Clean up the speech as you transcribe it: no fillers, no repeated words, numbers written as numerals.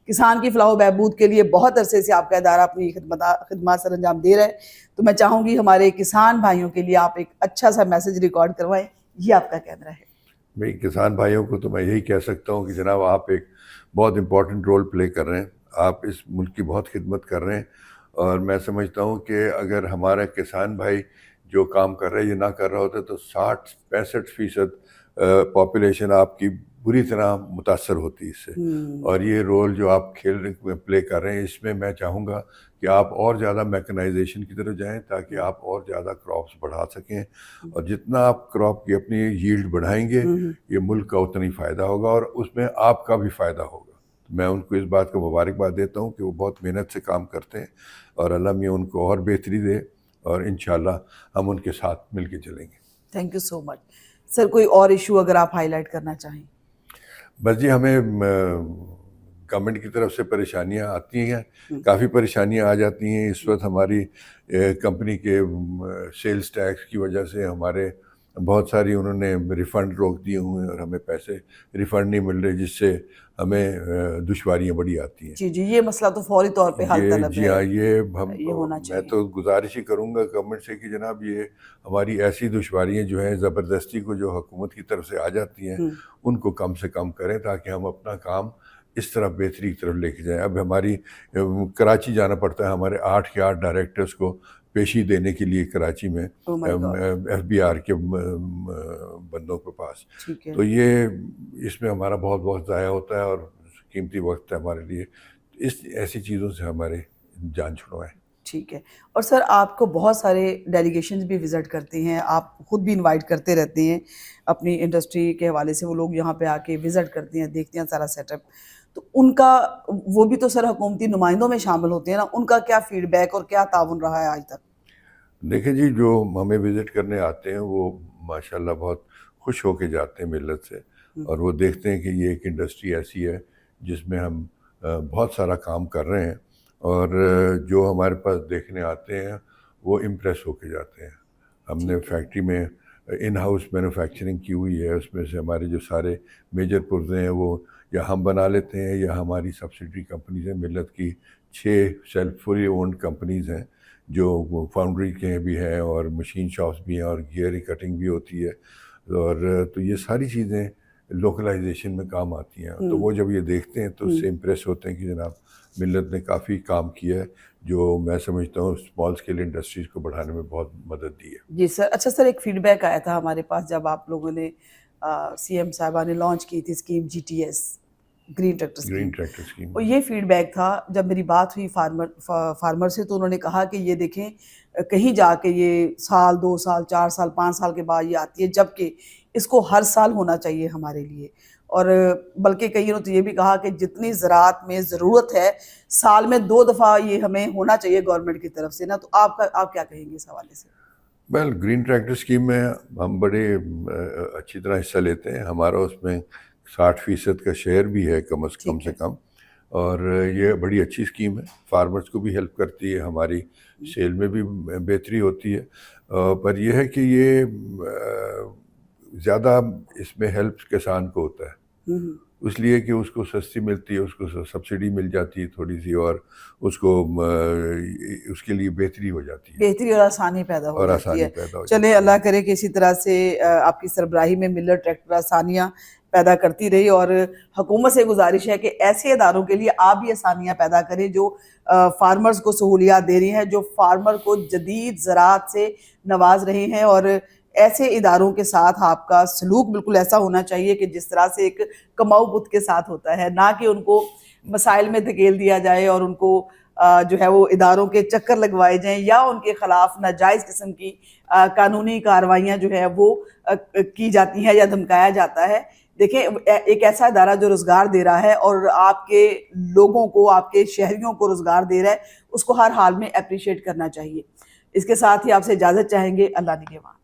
کسان کی فلاح و بہبود کے لیے بہت عرصے سے آپ کا ادارہ اپنی خدمات سر انجام دے رہا ہے. تو میں چاہوں گی ہمارے کسان بھائیوں کے لیے آپ ایک اچھا سا میسج ریکارڈ کروائیں. یہ آپ کا کہنا ہے. بھئی کسان بھائیوں کو تو میں یہی کہہ سکتا ہوں کہ جناب آپ ایک بہت امپورٹنٹ رول پلے کر رہے ہیں. آپ اس ملک کی بہت خدمت کر رہے ہیں، اور میں سمجھتا ہوں کہ اگر ہمارا کسان بھائی جو کام کر رہے یہ نہ کر رہا ہوتا تو 60-65% پاپولیشن آپ کی بری طرح متاثر ہوتی اس سے. اور یہ رول جو آپ پلے کر رہے ہیں، اس میں میں چاہوں گا کہ آپ اور زیادہ میکنائزیشن کی طرف جائیں تاکہ آپ اور زیادہ کراپس بڑھا سکیں. اور جتنا آپ کراپ کی اپنی ییلڈ بڑھائیں گے یہ ملک کا اتنا ہی فائدہ ہوگا، اور اس میں آپ کا بھی فائدہ ہوگا. میں ان کو اس بات کا مبارکباد دیتا ہوں کہ وہ بہت محنت سے کام کرتے ہیں، اور اللہ میاں ان کو اور بہتری دے، اور انشاءاللہ ہم ان کے ساتھ مل کے چلیں گے. تھینک یو سو مچ. سر کوئی اور ایشو اگر آپ ہائی لائٹ کرنا چاہیں؟ بس جی، ہمیں گورنمنٹ کی طرف سے پریشانیاں آتی ہیں، کافی پریشانیاں آ جاتی ہیں. اس وقت ہماری کمپنی کے سیلز ٹیکس کی وجہ سے ہمارے بہت ساری انہوں نے ریفنڈ روک دیے ہوئے ہیں، اور ہمیں پیسے ریفنڈ نہیں مل رہے، جس سے ہمیں دشواریاں بڑی آتی ہیں. جی یہ مسئلہ تو فوری طور پہ حل طلب ہے. جی ہاں، یہ ہونا میں چاہیے. تو گزارش ہی کروں گا گورنمنٹ سے کہ جناب یہ ہماری ایسی دشواریاں جو ہیں زبردستی کو جو حکومت کی طرف سے آ جاتی ہیں ان کو کم سے کم کریں، تاکہ ہم اپنا کام اس طرح بہتری کی طرف لے کے جائیں. اب ہماری کراچی جانا پڑتا ہے ہمارے 8 کے 8 ڈائریکٹرز کو پیشی دینے کے لیے کراچی میں ایف بی آر کے بندوں کے پاس. تو یہ اس میں ہمارا بہت بہت ضائع ہوتا ہے، اور قیمتی وقت ہے ہمارے لیے. ایسی چیزوں سے ہمارے جان چھڑوائیں. ٹھیک ہے. اور سر آپ کو بہت سارے ڈیلیگیشنز بھی وزٹ کرتے ہیں، آپ خود بھی انوائٹ کرتے رہتے ہیں اپنی انڈسٹری کے حوالے سے. وہ لوگ یہاں پہ آ کے وزٹ کرتے ہیں، دیکھتے ہیں سارا سیٹ اپ. تو ان کا وہ بھی تو سر حکومتی نمائندوں میں شامل ہوتے ہیں نا، ان کا کیا فیڈ بیک اور کیا تعاون رہا ہے آج تک؟ دیکھیں جی، جو ہمیں وزٹ کرنے آتے ہیں وہ ماشاءاللہ بہت خوش ہو کے جاتے ہیں ملت سے، اور وہ دیکھتے ہیں کہ یہ ایک انڈسٹری ایسی ہے جس میں ہم بہت سارا کام کر رہے ہیں، اور جو ہمارے پاس دیکھنے آتے ہیں وہ امپریس ہو کے جاتے ہیں. ہم نے فیکٹری میں ان ہاؤس مینوفیکچرنگ کی ہوئی ہے، اس میں سے ہمارے جو سارے میجر پرزے ہیں وہ یا ہم بنا لیتے ہیں یا ہماری سبسڈری کمپنیز ہیں. ملت کی 6 سیلف فلی اونڈ کمپنیز ہیں جو فاؤنڈری کے بھی ہیں اور مشین شاپس بھی ہیں اور گیئر کٹنگ بھی ہوتی ہے. اور تو یہ ساری چیزیں لوکلائزیشن میں کام آتی ہیں. تو وہ جب یہ دیکھتے ہیں تو اس سے امپریس ہوتے ہیں کہ جناب ملت نے کافی کام کیا ہے، جو میں سمجھتا ہوں اسمال اسکیل انڈسٹریز کو بڑھانے میں بہت مدد دی ہے. جی سر. اچھا سر، ایک فیڈ بیک آیا تھا ہمارے پاس جب آپ لوگوں نے سی ایم صاحبہ نے لانچ کی تھی scheme GTS green tractor scheme. اور یہ فیڈ بیک تھا جب میری بات ہوئی فارمر سے، تو انہوں نے کہا کہ یہ دیکھیں کہیں جا کے یہ سال 2 سال 4 سال 5 سال کے بعد یہ آتی ہے، جبکہ اس کو ہر سال ہونا چاہیے ہمارے لیے. اور بلکہ کئی نے تو یہ بھی کہا کہ جتنی زراعت میں ضرورت ہے سال میں 2 دفعہ یہ ہمیں ہونا چاہیے گورنمنٹ کی طرف سے نا. تو آپ کیا کہیں گے اس حوالے سے؟ گرین ٹریکٹر اسکیم میں ہم بڑے اچھی طرح حصہ لیتے ہیں. ہمارا اس میں 60% کا شیئر بھی ہے کم سے کم، اور یہ بڑی اچھی اسکیم ہے. فارمرز کو بھی ہیلپ کرتی ہے، ہماری سیل میں بھی بہتری ہوتی ہے. پر یہ ہے کہ یہ زیادہ اس میں ہیلپ کسان کو ہوتا ہے، اس لیے کہ اس کو سستی ملتی ہے، اس کو سبسڈی مل جاتی ہے تھوڑی سی، اور اس کو اس کے لیے بہتری ہو جاتی ہے، بہتری اور آسانی پیدا ہو جاتی ہے. چلے اللہ کرے کہ اسی طرح سے آپ کی سربراہی میں ملت ٹریکٹر آسانیاں پیدا کرتی رہی. اور حکومت سے گزارش ہے کہ ایسے اداروں کے لیے آپ بھی آسانیاں پیدا کریں جو فارمرز کو سہولیات دے رہی ہیں، جو فارمر کو جدید زراعت سے نواز رہے ہیں. اور ایسے اداروں کے ساتھ آپ کا سلوک بالکل ایسا ہونا چاہیے کہ جس طرح سے ایک کماؤ بت کے ساتھ ہوتا ہے، نہ کہ ان کو مسائل میں دھکیل دیا جائے اور ان کو جو ہے وہ اداروں کے چکر لگوائے جائیں، یا ان کے خلاف ناجائز قسم کی قانونی کارروائیاں جو ہے وہ کی جاتی ہیں یا دھمکایا جاتا ہے. دیکھیں ایک ایسا ادارہ جو روزگار دے رہا ہے اور آپ کے لوگوں کو، آپ کے شہریوں کو روزگار دے رہا ہے، اس کو ہر حال میں اپریشیٹ کرنا چاہیے. اس کے ساتھ ہی آپ سے اجازت چاہیں گے. اللہ نگہبان.